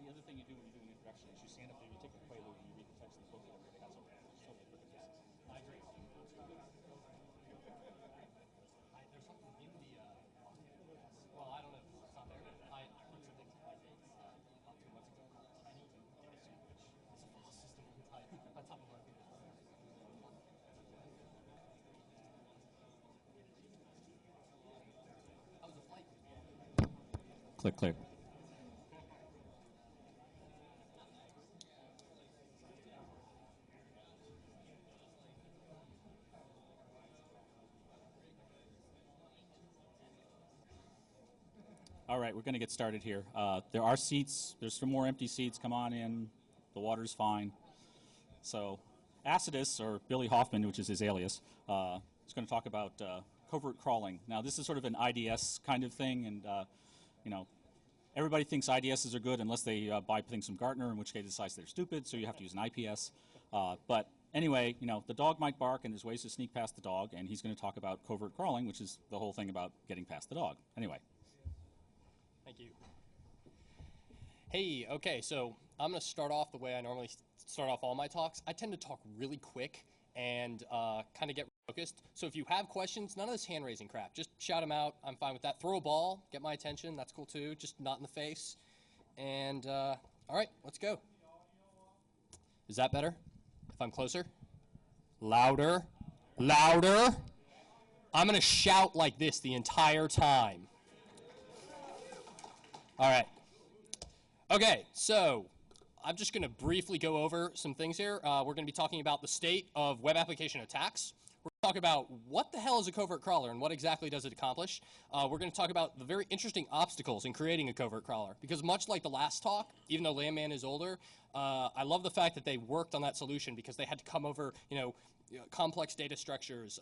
the other thing you do when you do an introduction is you stand up there, you take a prelude, and you read the text of the book that everybody has over there. It's totally different pieces. I agree. There's something in the, well, I don't know if it's not there, but I looked at things like this not 2 months ago called Tiny Disk, which is a file system on top of our computer. That was a flight. Click, click. All right, we're going to get started here. There are seats. There's some more empty seats. Come on in. The water's fine. So Acidus, or Billy Hoffman, which is his alias, is going to talk about covert crawling. Now, this is sort of an IDS kind of thing, and you know, everybody thinks IDSs are good unless they buy things from Gartner, in which case they decide they're stupid, so you have to use an IPS. But anyway, you know, the dog might bark, and there's ways to sneak past the dog, and he's going to talk about covert crawling, which is the whole thing about getting past the dog. Anyway. Thank you. Hey, okay, so I'm going to start off the way I normally start off all my talks. I tend to talk really quick and kind of get focused. So if you have questions, none of this hand-raising crap. Just shout them out. I'm fine with that. Throw a ball. Get my attention. That's cool, too. Just not in the face. And, all right, let's go. Is that better? If I'm closer? Louder. Louder. I'm going to shout like this the entire time. All right. Okay, so I'm just going to briefly go over some things here. We're going to be talking about the state of web application attacks. We're going to talk about what the hell is a covert crawler and what exactly does it accomplish. We're going to talk about the very interesting obstacles in creating a covert crawler, because much like the last talk, even though Landman is older, I love the fact that they worked on that solution because they had to come over, complex data structures,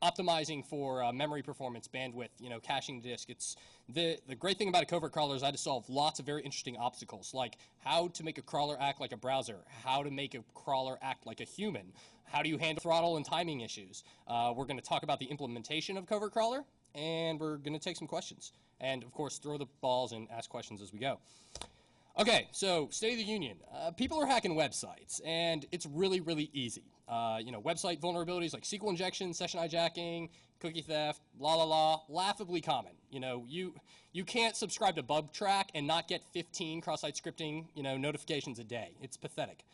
optimizing for memory performance, bandwidth, caching the disk. It's the great thing about a covert crawler is I had to solve lots of very interesting obstacles, like how to make a crawler act like a browser, how to make a crawler act like a human, how do you handle throttle and timing issues. We're going to talk about the implementation of covert crawler, and we're going to take some questions. And, of course, throw the balls and ask questions as we go. Okay, so State of the Union. People are hacking websites, and it's really, really easy. Website vulnerabilities like SQL injection, session hijacking, cookie theft, laughably common. You can't subscribe to BugTrack and not get 15 cross-site scripting, notifications a day. It's pathetic.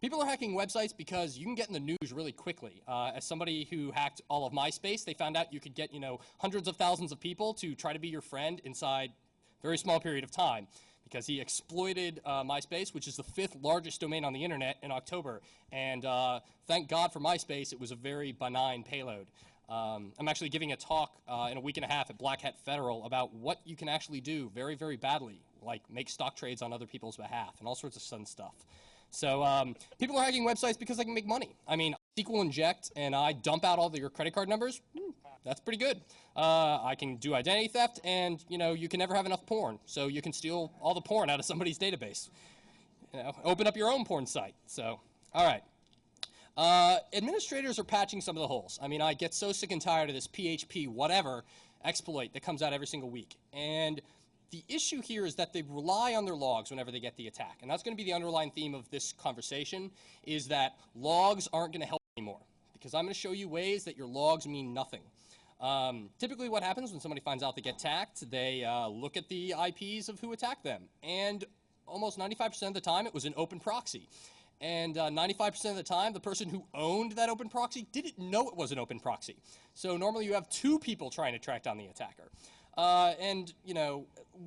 People are hacking websites because you can get in the news really quickly. As somebody who hacked all of MySpace, they found out you could get, hundreds of thousands of people to try to be your friend inside a very small period of time, because he exploited MySpace, which is the 5th largest domain on the internet, in October. And thank God for MySpace, it was a very benign payload. I'm actually giving a talk in a week and a half at Black Hat Federal about what you can actually do very, very badly, like make stock trades on other people's behalf and all sorts of fun stuff. So people are hacking websites because they can make money. I mean, SQL inject and I dump out all your credit card numbers. That's pretty good. I can do identity theft, and you can never have enough porn, so you can steal all the porn out of somebody's database. Open up your own porn site. So, all right. Administrators are patching some of the holes. I mean, I get so sick and tired of this PHP whatever exploit that comes out every single week. And the issue here is that they rely on their logs whenever they get the attack. And that's going to be the underlying theme of this conversation, is that logs aren't going to help anymore, because I'm going to show you ways that your logs mean nothing. Typically what happens when somebody finds out they get attacked, they look at the IPs of who attacked them. And almost 95% of the time, it was an open proxy. And 95% of the time, the person who owned that open proxy didn't know it was an open proxy. So normally you have 2 people trying to track down the attacker.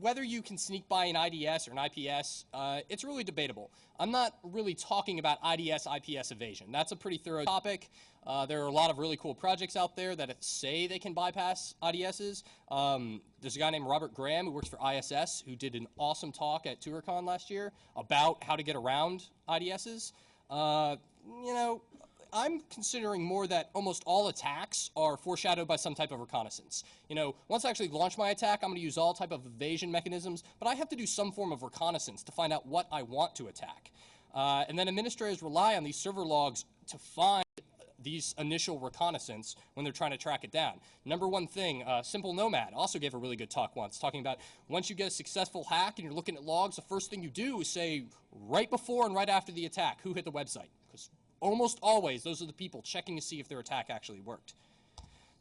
Whether you can sneak by an IDS or an IPS, it's really debatable. I'm not really talking about IDS, IPS evasion. That's a pretty thorough topic. There are a lot of really cool projects out there that say they can bypass IDSs. There's a guy named Robert Graham who works for ISS who did an awesome talk at TourCon last year about how to get around IDSs. I'm considering more that almost all attacks are foreshadowed by some type of reconnaissance. Once I actually launch my attack, I'm going to use all type of evasion mechanisms, but I have to do some form of reconnaissance to find out what I want to attack. And then administrators rely on these server logs to find these initial reconnaissance when they're trying to track it down. Number one thing, Simple Nomad also gave a really good talk once, talking about once you get a successful hack and you're looking at logs, the first thing you do is say right before and right after the attack, who hit the website? Because almost always, those are the people checking to see if their attack actually worked.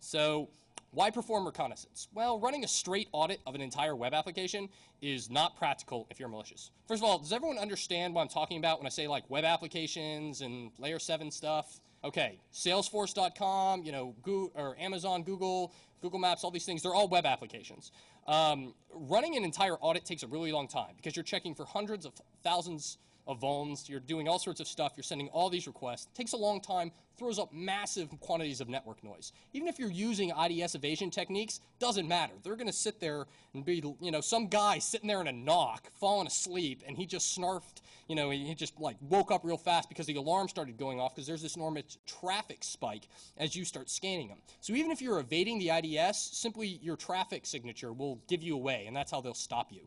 So why perform reconnaissance? Well, running a straight audit of an entire web application is not practical if you're malicious. First of all, does everyone understand what I'm talking about when I say like web applications and layer 7 stuff? Okay, Salesforce.com, Google, or Amazon, Google Maps, all these things, they're all web applications. Running an entire audit takes a really long time because you're checking for hundreds of thousands of vulns, you're doing all sorts of stuff, you're sending all these requests. It takes a long time, throws up massive quantities of network noise. Even if you're using IDS evasion techniques, doesn't matter. They're going to sit there and be, some guy sitting there in a knock, falling asleep, and he just snarfed, he just like woke up real fast because the alarm started going off because there's this enormous traffic spike as you start scanning them. So even if you're evading the IDS, simply your traffic signature will give you away, and that's how they'll stop you.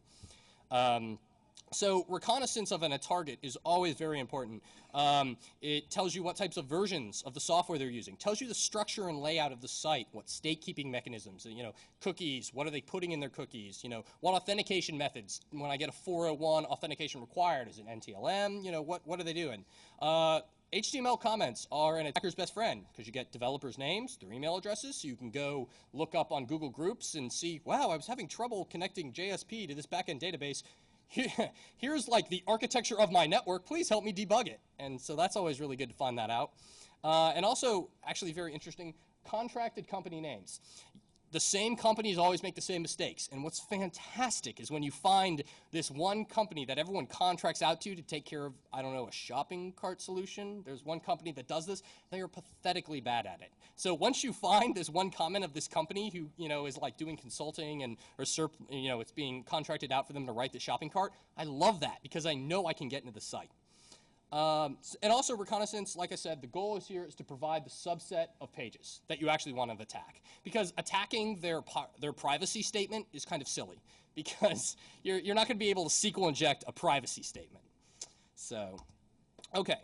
So reconnaissance of a target is always very important. It tells you what types of versions of the software they're using, tells you the structure and layout of the site, what state-keeping mechanisms, cookies, what are they putting in their cookies, what authentication methods. When I get a 401 authentication required, is it NTLM, what are they doing? HTML comments are an attacker's best friend because you get developers' names, their email addresses, so you can go look up on Google Groups and see, wow, I was having trouble connecting JSP to this backend database. Here's like the architecture of my network, please help me debug it. And so that's always really good to find that out. And also, actually very interesting, contracted company names. The same companies always make the same mistakes. And what's fantastic is when you find this one company that everyone contracts out to take care of, I don't know, a shopping cart solution. There's one company that does this. They are pathetically bad at it. So once you find this one comment of this company who, is like doing consulting and, it's being contracted out for them to write the shopping cart, I love that because I know I can get into the site. And also reconnaissance, like I said, the goal is here is to provide the subset of pages that you actually want to attack. Because attacking their privacy statement is kind of silly because you're not going to be able to SQL inject a privacy statement. So, okay.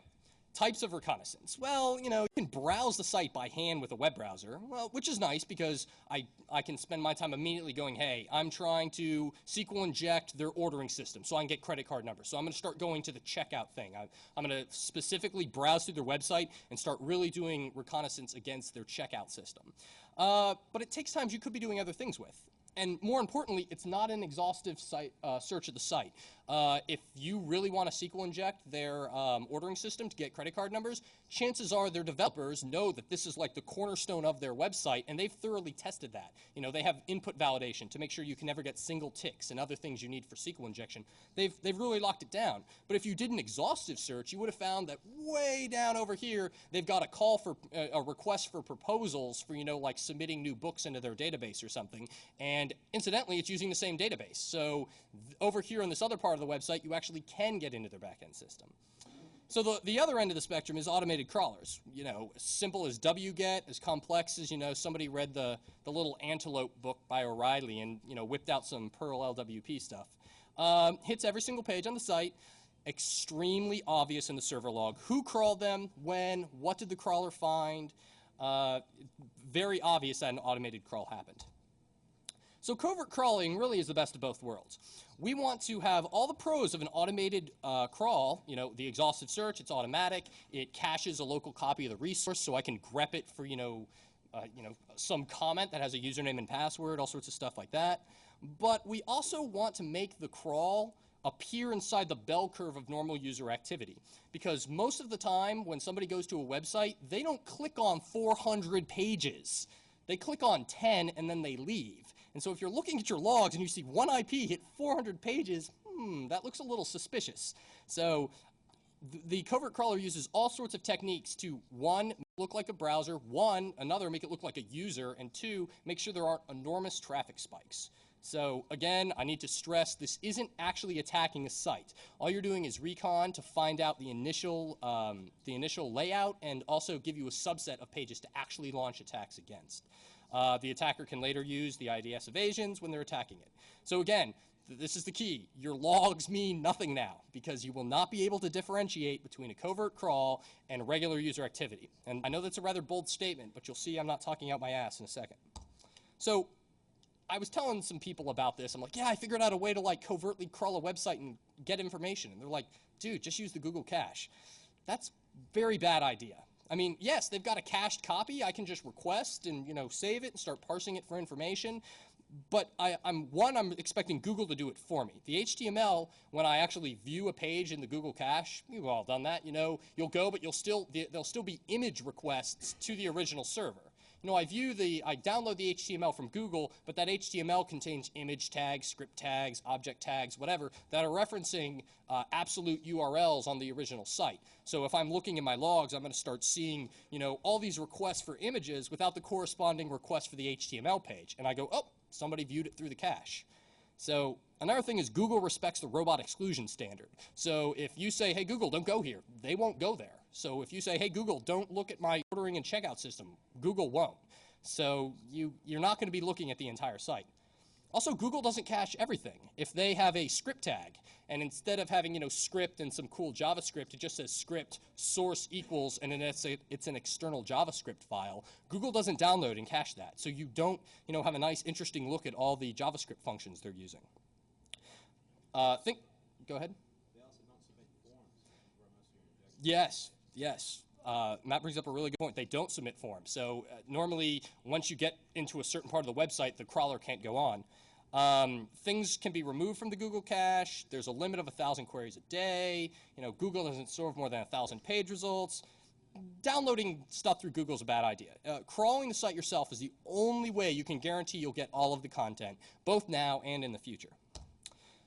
Types of reconnaissance. Well, you can browse the site by hand with a web browser, well, which is nice because I can spend my time immediately going, hey, I'm trying to SQL inject their ordering system so I can get credit card numbers. So I'm going to start going to the checkout thing. I'm going to specifically browse through their website and start really doing reconnaissance against their checkout system. But it takes time you could be doing other things with. And more importantly, it's not an exhaustive site, search of the site. If you really want to SQL inject their ordering system to get credit card numbers, chances are their developers know that this is like the cornerstone of their website, and they've thoroughly tested that. They have input validation to make sure you can never get single ticks and other things you need for SQL injection. They've really locked it down. But if you did an exhaustive search, you would have found that way down over here, they've got a call for a request for proposals for, like submitting new books into their database or something. And incidentally, it's using the same database. So over here on this other part of the website, you actually can get into their backend system. So the other end of the spectrum is automated crawlers. As simple as wget, as complex as, somebody read the little Antelope book by O'Reilly and, whipped out some Perl LWP stuff. Hits every single page on the site. Extremely obvious in the server log. Who crawled them, when, what did the crawler find? Very obvious that an automated crawl happened. So covert crawling really is the best of both worlds. We want to have all the pros of an automated crawl, the exhaustive search, it's automatic, it caches a local copy of the resource so I can grep it for, some comment that has a username and password, all sorts of stuff like that. But we also want to make the crawl appear inside the bell curve of normal user activity. Because most of the time when somebody goes to a website, they don't click on 400 pages. They click on 10 and then they leave. And so if you're looking at your logs and you see one IP hit 400 pages, that looks a little suspicious. So the covert crawler uses all sorts of techniques to, one, make it look like a browser, another, make it look like a user, and two, make sure there aren't enormous traffic spikes. So again, I need to stress this isn't actually attacking a site. All you're doing is recon to find out the initial layout and also give you a subset of pages to actually launch attacks against. The attacker can later use the IDS evasions when they're attacking it. So again, this is the key. Your logs mean nothing now because you will not be able to differentiate between a covert crawl and regular user activity. And I know that's a rather bold statement, but you'll see I'm not talking out my ass in a second. So I was telling some people about this. I'm like, yeah, I figured out a way to like covertly crawl a website and get information. And they're like, dude, just use the Google cache. That's a very bad idea. I mean, yes, they've got a cached copy. I can just request and, save it and start parsing it for information. But I'm expecting Google to do it for me. The HTML, when I actually view a page in the Google cache, you've all done that, you'll go, but there'll still be image requests to the original server. I download the HTML from Google, but that HTML contains image tags, script tags, object tags, whatever, that are referencing absolute URLs on the original site. So if I'm looking in my logs, I'm going to start seeing, all these requests for images without the corresponding request for the HTML page. And I go, oh, somebody viewed it through the cache. So another thing is Google respects the robot exclusion standard. So if you say, hey, Google, don't go here, they won't go there. So if you say, hey, Google, don't look at my ordering and checkout system, Google won't. So you're not going to be looking at the entire site. Also, Google doesn't cache everything. If they have a script tag, and instead of having, script and some cool JavaScript, it just says script source equals, and then it's an external JavaScript file, Google doesn't download and cache that. So you don't, have a nice, interesting look at all the JavaScript functions they're using. Go ahead. They also don't submit forms where most of your injections. Yes. Matt brings up a really good point. They don't submit forms. So normally, once you get into a certain part of the website, the crawler can't go on. Things can be removed from the Google cache. There's a limit of 1,000 queries a day. Google doesn't serve more than 1,000 page results. Downloading stuff through Google is a bad idea. Crawling the site yourself is the only way you can guarantee you'll get all of the content, both now and in the future.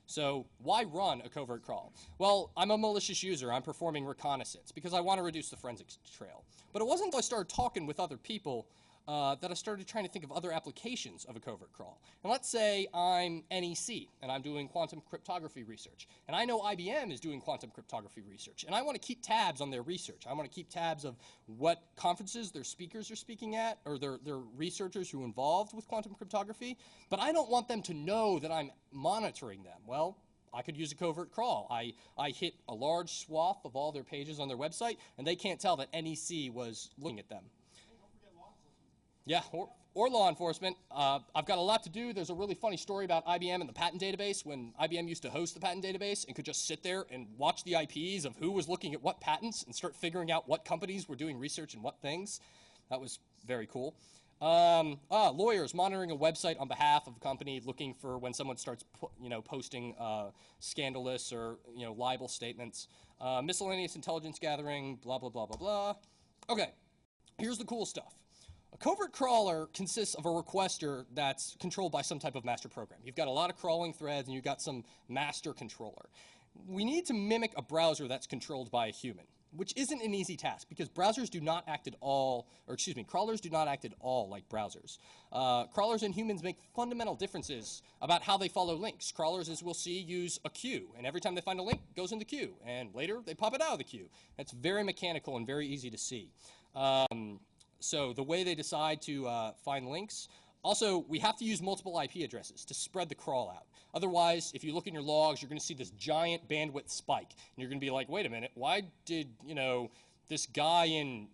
So why run a covert crawl? Well, I'm a malicious user. I'm performing reconnaissance because I want to reduce the forensics trail. But it wasn't until I started talking with other people that I started trying to think of other applications of a covert crawl. And let's say I'm NEC, and I'm doing quantum cryptography research. And I know IBM is doing quantum cryptography research. And I want to keep tabs on their research. I want to keep tabs of what conferences their speakers are speaking at, or their researchers who are involved with quantum cryptography. But I don't want them to know that I'm monitoring them. Well, I could use a covert crawl. I hit a large swath of all their pages on their website, and they can't tell that NEC was looking at them. Yeah, or law enforcement. I've got a lot to do. There's a really funny story about IBM and the patent database when IBM used to host the patent database and could just sit there and watch the IPs of who was looking at what patents and start figuring out what companies were doing research and what things. That was very cool. Lawyers monitoring a website on behalf of a company looking for when someone starts posting scandalous or libel statements. Miscellaneous intelligence gathering, blah, blah, blah, blah, blah. Okay, here's the cool stuff. A covert crawler consists of a requester that's controlled by some type of master program. You've got a lot of crawling threads, and you've got some master controller. We need to mimic a browser that's controlled by a human, which isn't an easy task because crawlers do not act at all like browsers. Crawlers and humans make fundamental differences about how they follow links. Crawlers, as we'll see, use a queue, and every time they find a link, it goes in the queue, and later they pop it out of the queue. It's very mechanical and very easy to see. So the way they decide to find links, also we have to use multiple IP addresses to spread the crawl out. Otherwise, if you look in your logs, you're going to see this giant bandwidth spike. And you're going to be like, wait a minute, why did, this guy in,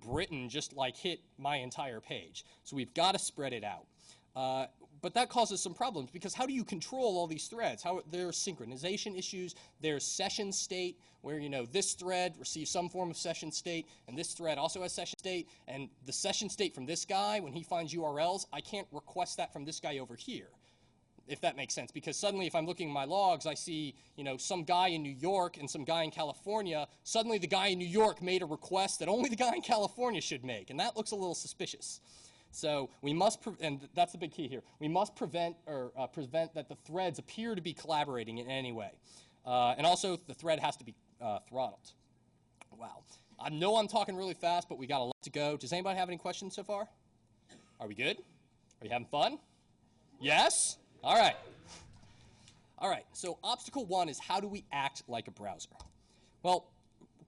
Britain just hit my entire page? So we've got to spread it out. But that causes some problems because how do you control all these threads? There's synchronization issues. There's session state where, this thread receives some form of session state and this thread also has session state. And the session state from this guy, when he finds URLs, I can't request that from this guy over here, if that makes sense. Because suddenly if I'm looking at my logs, I see, some guy in New York and some guy in California. Suddenly the guy in New York made a request that only the guy in California should make. And that looks a little suspicious. So we must, and that's the big key here, we must prevent that the threads appear to be collaborating in any way. And also the thread has to be throttled. Wow. I know I'm talking really fast, but we got a lot to go. Does anybody have any questions so far? Are we good? Are you having fun? Yes? All right. All right, so obstacle one is how do we act like a browser? Well,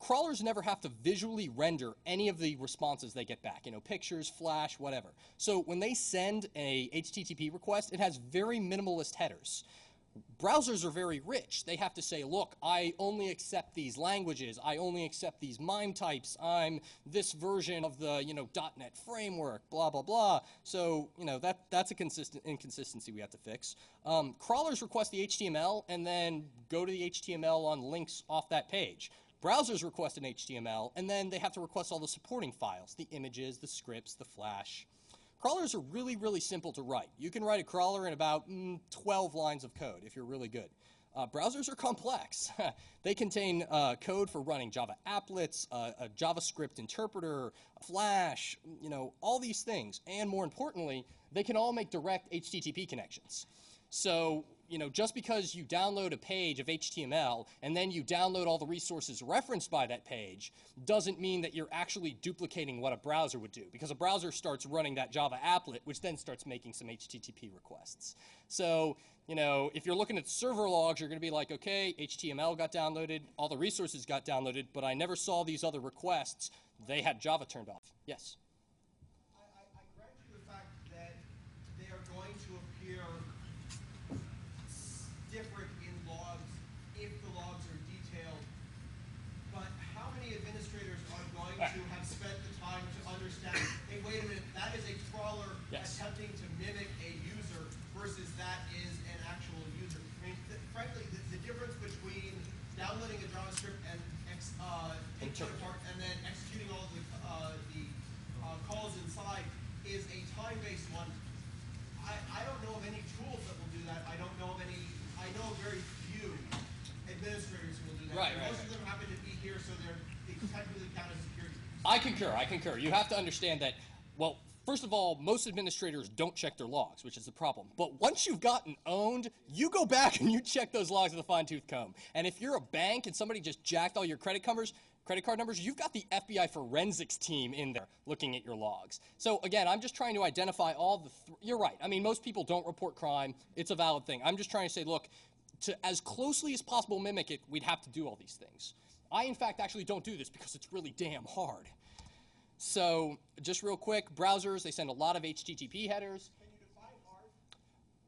crawlers never have to visually render any of the responses they get back, pictures, flash, whatever. So when they send a HTTP request, it has very minimalist headers. Browsers are very rich. They have to say, look, I only accept these languages. I only accept these MIME types. I'm this version of the, .NET framework, blah, blah, blah. So, that's a inconsistency we have to fix. Crawlers request the HTML and then go to the HTML on links off that page. Browsers request an HTML, and then they have to request all the supporting files, the images, the scripts, the Flash. Crawlers are really, really simple to write. You can write a crawler in about 12 lines of code if you're really good. Browsers are complex. They contain code for running Java applets, a JavaScript interpreter, Flash, all these things. And more importantly, they can all make direct HTTP connections. So, just because you download a page of HTML and then you download all the resources referenced by that page doesn't mean that you're actually duplicating what a browser would do, because a browser starts running that Java applet, which then starts making some HTTP requests. So, if you're looking at server logs, you're going to be like, okay, HTML got downloaded, all the resources got downloaded, but I never saw these other requests. They had Java turned off. Yes? I grant you the fact that they are going to appear different in logs if the logs are detailed, but how many administrators are going to have spent the time to understand, hey, wait a minute, that is a crawler attempting to mimic a user versus that is an actual user. I mean, frankly, the difference between downloading a JavaScript and taking it apart and then executing all the calls inside is a time-based one. I don't know of any tools that will do that. I don't know of any. I know very few administrators who will do that. Most of them happen to be here, so they technically count as security. I concur. You have to understand that, well, first of all, most administrators don't check their logs, which is the problem. But once you've gotten owned, you go back and you check those logs with a fine-tooth comb. And if you're a bank and somebody just jacked all your credit card numbers, you've got the FBI forensics team in there looking at your logs. So again, I'm just trying to identify all the, you're right. I mean, most people don't report crime. It's a valid thing. I'm just trying to say, look, to as closely as possible mimic it, we'd have to do all these things. I, in fact, actually don't do this because it's really damn hard. So just real quick, browsers, they send a lot of HTTP headers. Can you define hard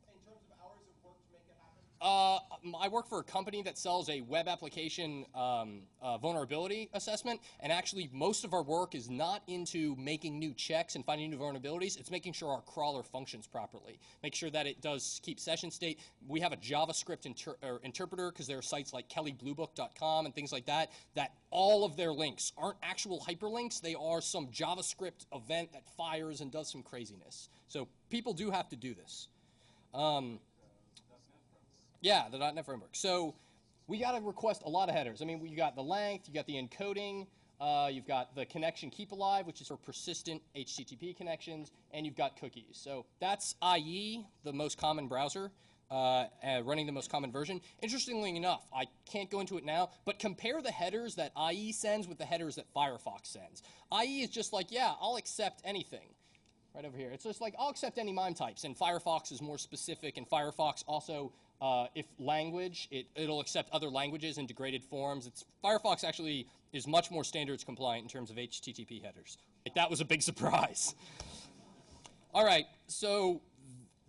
in terms of hours of work to make it happen? I work for a company that sells a web application vulnerability assessment, and actually most of our work is not into making new checks and finding new vulnerabilities. It's making sure our crawler functions properly. Make sure that it does keep session state. We have a JavaScript interpreter because there are sites like kellybluebook.com and things like that, that all of their links aren't actual hyperlinks. They are some JavaScript event that fires and does some craziness. So people do have to do this. Yeah, the .NET framework. So we got to request a lot of headers. I mean, you got the length, you got the encoding, you've got the connection keep alive, which is for persistent HTTP connections, and you've got cookies. So that's IE, the most common browser, running the most common version. Interestingly enough, I can't go into it now, but compare the headers that IE sends with the headers that Firefox sends. IE is just like, yeah, I'll accept anything. Right over here. It's just like, I'll accept any MIME types, and Firefox is more specific, and Firefox also, if language, it'll accept other languages in degraded forms. Firefox actually is much more standards compliant in terms of HTTP headers. That was a big surprise. All right, so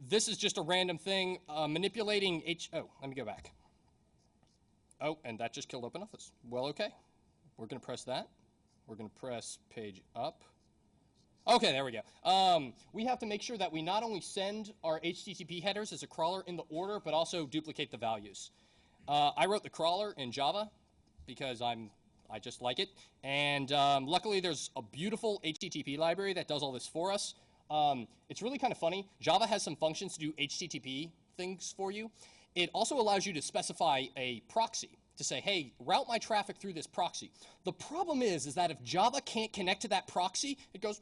this is just a random thing. Manipulating let me go back. Oh, and that just killed Open Office. Well, okay. We're going to press that. We're going to press page up. Okay, there we go. We have to make sure that we not only send our HTTP headers as a crawler in the order, but also duplicate the values. I wrote the crawler in Java because I just like it. And luckily, there's a beautiful HTTP library that does all this for us. It's really kind of funny. Java has some functions to do HTTP things for you. It also allows you to specify a proxy to say, hey, route my traffic through this proxy. The problem is that if Java can't connect to that proxy, it goes,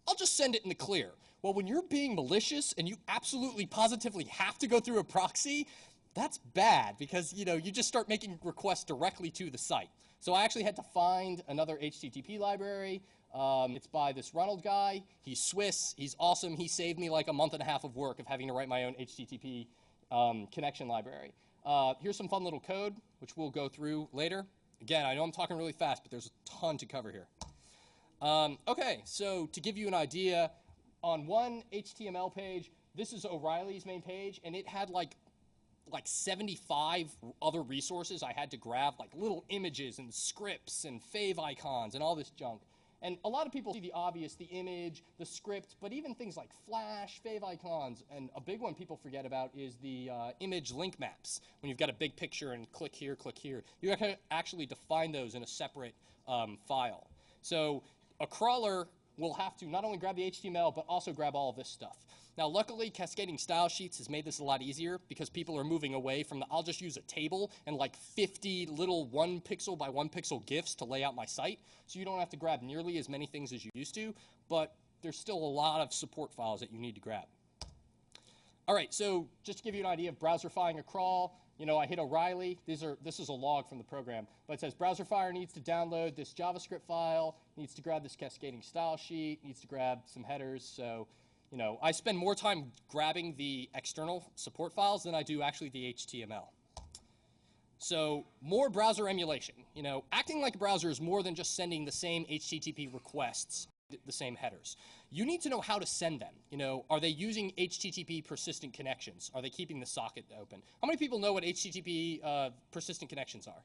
I'll just send it in the clear. Well, when you're being malicious and you absolutely positively have to go through a proxy, that's bad because, you just start making requests directly to the site. So I actually had to find another HTTP library. It's by this Ronald guy. He's Swiss. He's awesome. He saved me like a month and a half of work of having to write my own HTTP connection library. Here's some fun little code, which we'll go through later. Again, I know I'm talking really fast, but there's a ton to cover here. Okay, so to give you an idea, on one HTML page, this is O'Reilly's main page, and it had like like 75 other resources I had to grab, like little images and scripts and fave icons and all this junk. And a lot of people see the obvious, the image, the script, but even things like Flash, fave icons, and a big one people forget about is the image link maps. When you've got a big picture and click here, you have to actually define those in a separate file. So a crawler will have to not only grab the HTML, but also grab all of this stuff. Now, luckily, cascading style sheets has made this a lot easier because people are moving away from the, I'll just use a table and like 50 little 1 pixel by 1 pixel GIFs to lay out my site. So you don't have to grab nearly as many things as you used to, but there's still a lot of support files that you need to grab. All right, so just to give you an idea of browserifying a crawl, you know, I hit O'Reilly. This is a log from the program, but it says browserfire needs to download this JavaScript file, needs to grab this cascading style sheet, needs to grab some headers. So, you know, I spend more time grabbing the external support files than I do actually the HTML. So more browser emulation. You know, acting like a browser is more than just sending the same HTTP requests, the same headers. You need to know how to send them. You know, are they using HTTP persistent connections? Are they keeping the socket open? How many people know what HTTP persistent connections are?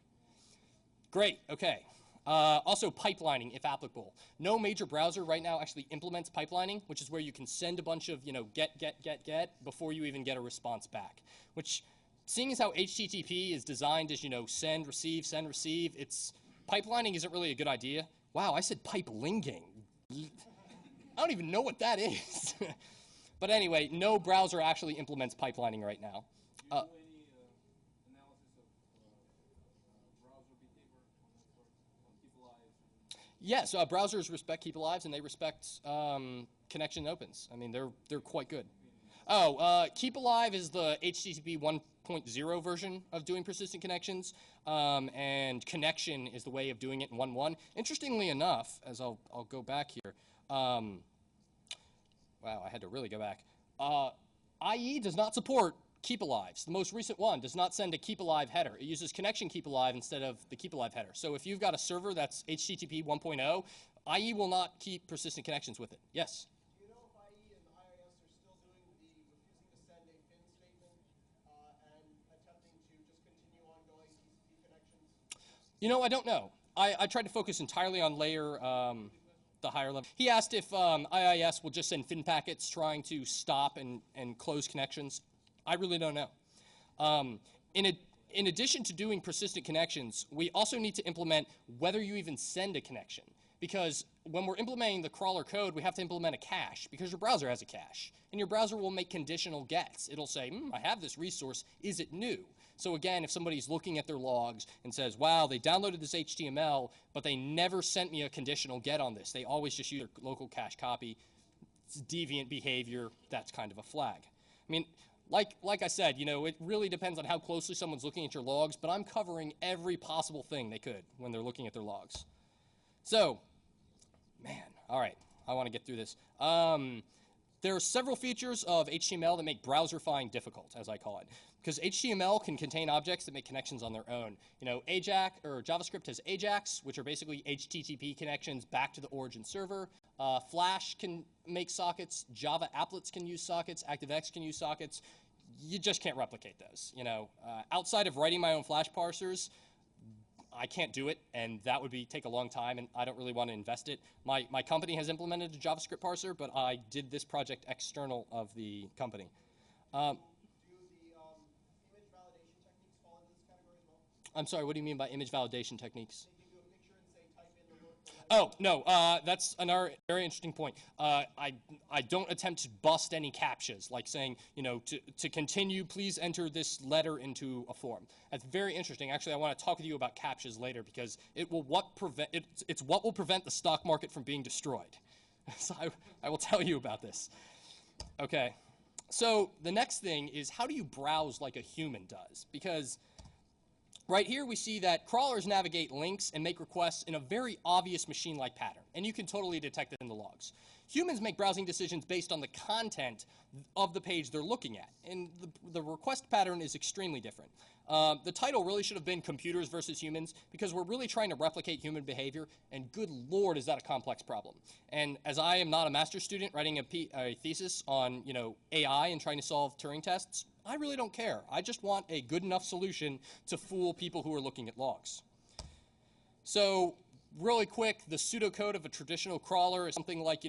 Great, okay. Also pipelining, if applicable. No major browser right now actually implements pipelining, which is where you can send a bunch of, you know, get before you even get a response back. Which, seeing as how HTTP is designed as, you know, send, receive, it's, pipelining isn't really a good idea. Wow, I said pipelinging. I don't even know what that is. But anyway, no browser actually implements pipelining right now. Do you do any analysis of browser behavior on that sort, on keep alive? Yes, browsers respect keep alives and they respect connection opens. I mean, they're quite good. Oh, keep alive is the HTTP 1.0 version of doing persistent connections, and connection is the way of doing it in 1.1. Interestingly enough, as I'll go back here. Wow, I had to really go back. IE does not support keep alives. The most recent one does not send a keep alive header. It uses connection keep alive instead of the keep alive header. So if you've got a server that's HTTP 1.0, IE will not keep persistent connections with it. Yes? Do you know if IE and IIS are still doing the refusing to send a fin statement and attempting to just continue ongoing TCP connections? You know, I don't know. I tried to focus entirely on layer, the higher level. He asked if IIS will just send fin packets trying to stop and close connections. I really don't know. In addition to doing persistent connections, we also need to implement whether you even send a connection. Because when we're implementing the crawler code, we have to implement a cache because your browser has a cache. And your browser will make conditional gets. It'll say, I have this resource, is it new? So again, if somebody's looking at their logs and says, wow, they downloaded this HTML, but they never sent me a conditional get on this. They always just use their local cache copy. It's deviant behavior. That's kind of a flag. I mean, like I said, you know, it really depends on how closely someone's looking at your logs, but I'm covering every possible thing they could when they're looking at their logs. So, man, all right, I want to get through this. There are several features of HTML that make browserifying difficult, as I call it, because HTML can contain objects that make connections on their own. You know, Ajax or JavaScript has Ajax, which are basically HTTP connections back to the origin server. Flash can make sockets. Java applets can use sockets. ActiveX can use sockets. You just can't replicate those. You know, outside of writing my own Flash parsers, I can't do it, and that would take a long time, and I don't really want to invest it. My company has implemented a JavaScript parser, but I did this project external of the company. Do the image validation techniques fall into this category as well? I'm sorry, what do you mean by image validation techniques? They give you a picture and say type in the word. Oh, no, that's another very interesting point. I don't attempt to bust any CAPTCHAs, like saying, you know, to continue, please enter this letter into a form. That's very interesting. Actually, I want to talk with you about CAPTCHAs later because it's what will prevent the stock market from being destroyed. So I will tell you about this. Okay, so the next thing is how do you browse like a human does? Because right here we see that crawlers navigate links and make requests in a very obvious machine-like pattern, and you can totally detect it in the logs. Humans make browsing decisions based on the content of the page they're looking at, and the request pattern is extremely different. The title really should have been Computers versus Humans because we're really trying to replicate human behavior, and good lord is that a complex problem. And as I am not a master's student writing a thesis on, you know, AI and trying to solve Turing tests, I really don't care. I just want a good enough solution to fool people who are looking at logs. So really quick, the pseudocode of a traditional crawler is something like,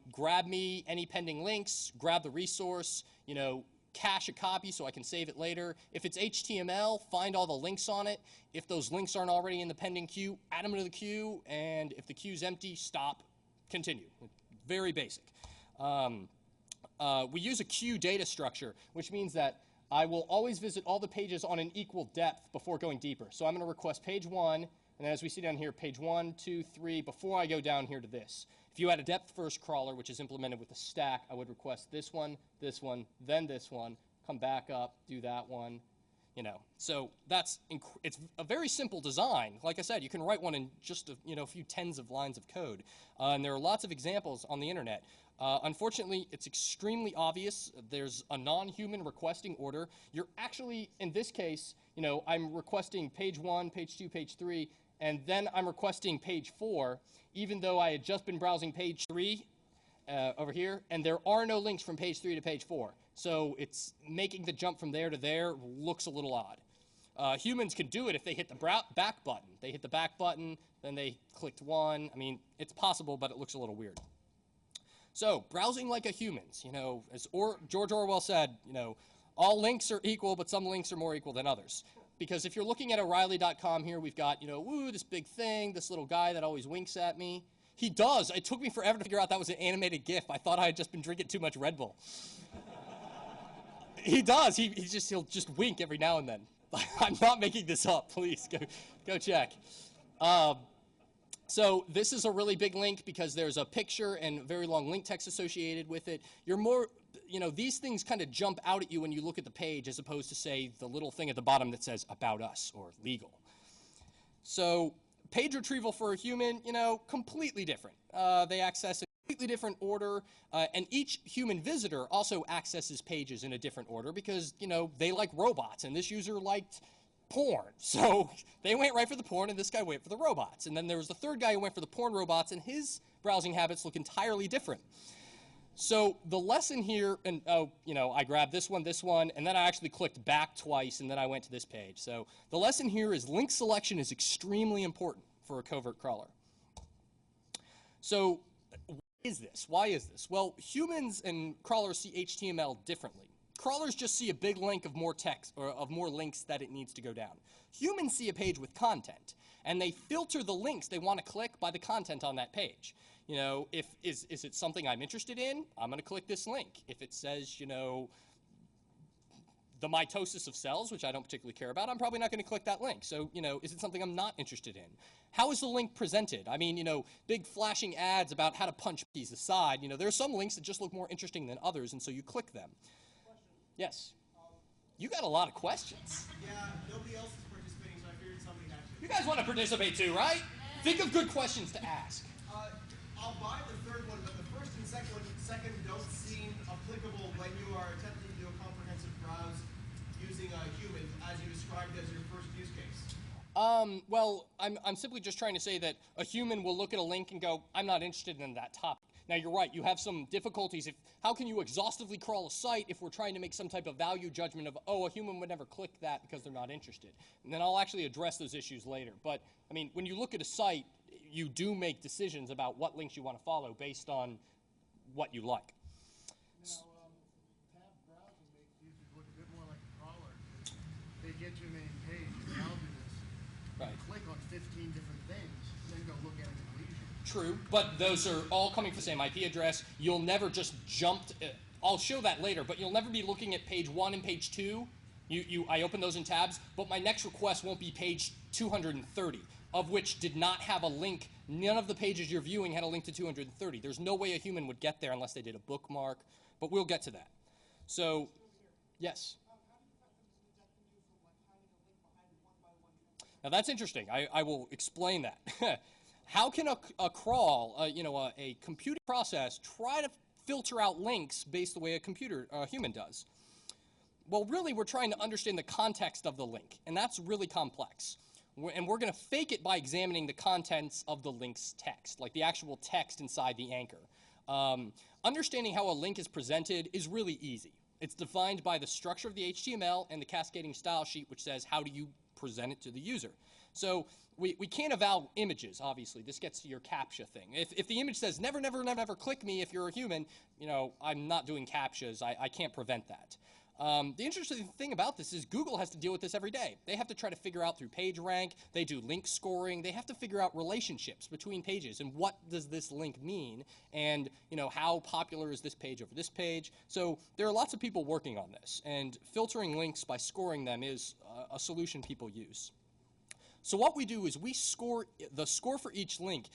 grab me any pending links, grab the resource, cache a copy so I can save it later. If it's HTML, find all the links on it. If those links aren't already in the pending queue, add them to the queue, and if the queue's empty, stop, continue. Very basic. We use a queue data structure, which means that I will always visit all the pages on an equal depth before going deeper. So I'm going to request page 1, and as we see down here, page 1, 2, 3, before I go down here to this. If you had a depth-first crawler, which is implemented with a stack, I would request this one, then this one, come back up, do that one, So it's a very simple design. Like I said, you can write one in just a few tens of lines of code. And there are lots of examples on the internet. Unfortunately, it's extremely obvious. There's a non-human requesting order. You're actually, in this case, I'm requesting page 1, page 2, page 3, and then I'm requesting page 4, even though I had just been browsing page 3 over here, and there are no links from page 3 to page 4. So it's making the jump from there to there looks a little odd. Humans can do it if they hit the back button. They hit the back button, then they clicked 1. I mean, it's possible, but it looks a little weird. So browsing like a human's, as George Orwell said, all links are equal, but some links are more equal than others. Because if you're looking at O'Reilly.com here, we've got, woo, this big thing, this little guy that always winks at me. He does. It took me forever to figure out that was an animated GIF. I thought I had just been drinking too much Red Bull. He does. He'll just wink every now and then. I'm not making this up. Please go check. So this is a really big link because there's a picture and very long link text associated with it. You're more, these things kind of jump out at you when you look at the page as opposed to, say, the little thing at the bottom that says about us or legal. So page retrieval for a human, completely different. They access a completely different order, and each human visitor also accesses pages in a different order because, they like robots, and this user liked porn. So they went right for the porn, and this guy went for the robots. And then there was the third guy who went for the porn robots, and his browsing habits look entirely different. So the lesson here, and I grabbed this one, and then I actually clicked back twice, and then I went to this page. So the lesson here is link selection is extremely important for a covert crawler. So what is this? Why is this? Well, humans and crawlers see HTML differently. Crawlers just see a big link of more text or of more links that it needs to go down. Humans see a page with content, and they filter the links they want to click by the content on that page. Is it something I'm interested in? I'm going to click this link. If it says, the mitosis of cells, which I don't particularly care about, I'm probably not going to click that link. So, is it something I'm not interested in? How is the link presented? I mean, big flashing ads about how to punch keys aside. There are some links that just look more interesting than others, and so you click them. Yes. You got a lot of questions. Yeah, nobody else is participating, so I figured somebody had to. You guys want to participate too, right? Think of good questions to ask. I'll buy the third one, but the first and second don't seem applicable when you are attempting to do a comprehensive browse using a human, as you described as your first use case. Well, I'm simply just trying to say that a human will look at a link and go, I'm not interested in that topic. Now, you're right. You have some difficulties. How can you exhaustively crawl a site if we're trying to make some type of value judgment of, a human would never click that because they're not interested? And then I'll actually address those issues later. But, I mean, when you look at a site, you do make decisions about what links you want to follow based on what you like. Now, tab browsing makes users look a bit more like a crawler. They get to a main page, and I'll do this. Right. Click on 15 different things, then go look at it at leisure. True, but those are all coming from the same IP address. You'll never just jump. I'll show that later, but you'll never be looking at page 1 and page 2. I open those in tabs, but my next request won't be page 230, of which did not have a link. None of the pages you're viewing had a link to 230. There's no way a human would get there unless they did a bookmark, but we'll get to that. So, yes? Now that's interesting. I will explain that. How can a crawl, a computer process, try to filter out links based the way a human does? Well, really, we're trying to understand the context of the link, and that's really complex. And we're going to fake it by examining the contents of the link's text, like the actual text inside the anchor. Understanding how a link is presented is really easy. It's defined by the structure of the HTML and the cascading style sheet, which says how do you present it to the user. So we can't eval images, obviously. This gets to your CAPTCHA thing. If the image says never, never, never, never click me if you're a human, you know, I'm not doing CAPTCHAs. I can't prevent that. The interesting thing about this is Google has to deal with this every day. They have to try to figure out through PageRank, they do link scoring, they have to figure out relationships between pages and what does this link mean and, you know, how popular is this page over this page. So there are lots of people working on this, and filtering links by scoring them is a solution people use. So what we do is we score, the score for each link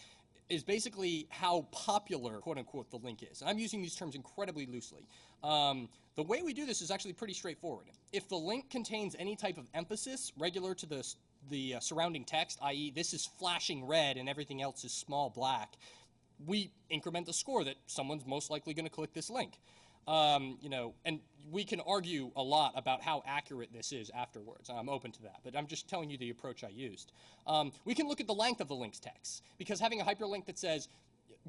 is basically how popular, quote unquote, the link is. And I'm using these terms incredibly loosely. The way we do this is actually pretty straightforward. If the link contains any type of emphasis regular to the surrounding text, i.e. this is flashing red and everything else is small black, we increment the score that someone's most likely going to click this link. You know, and we can argue a lot about how accurate this is afterwards. I'm open to that, but I'm just telling you the approach I used. We can look at the length of the link's text, because having a hyperlink that says,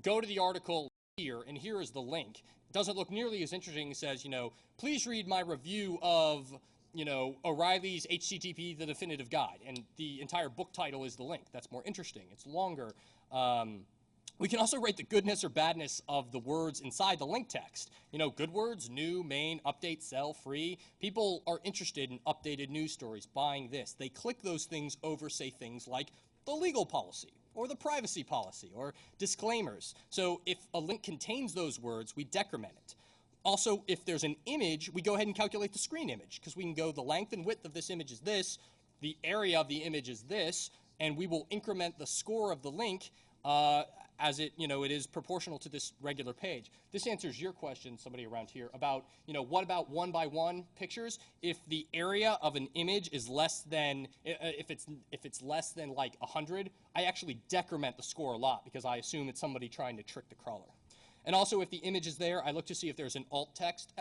go to the article here, and here is the link, doesn't look nearly as interesting as says, you know, please read my review of, you know, O'Reilly's HTTP, the Definitive Guide, and the entire book title is the link. That's more interesting. It's longer. We can also rate the goodness or badness of the words inside the link text. You know, good words, new, main, update, sell, free. People are interested in updated news stories, buying this. They click those things over, say, things like the legal policy or the privacy policy or disclaimers. So if a link contains those words, we decrement it. Also, if there's an image, we go ahead and calculate the screen image, because we can go the length and width of this image is this, the area of the image is this, and we will increment the score of the link as it, you know, it is proportional to this regular page. This answers your question, somebody around here, about, you know, what about one-by-one pictures? If the area of an image is less than, if it's less than like 100, I actually decrement the score a lot because I assume it's somebody trying to trick the crawler. And also, if the image is there, I look to see if there's an alt text,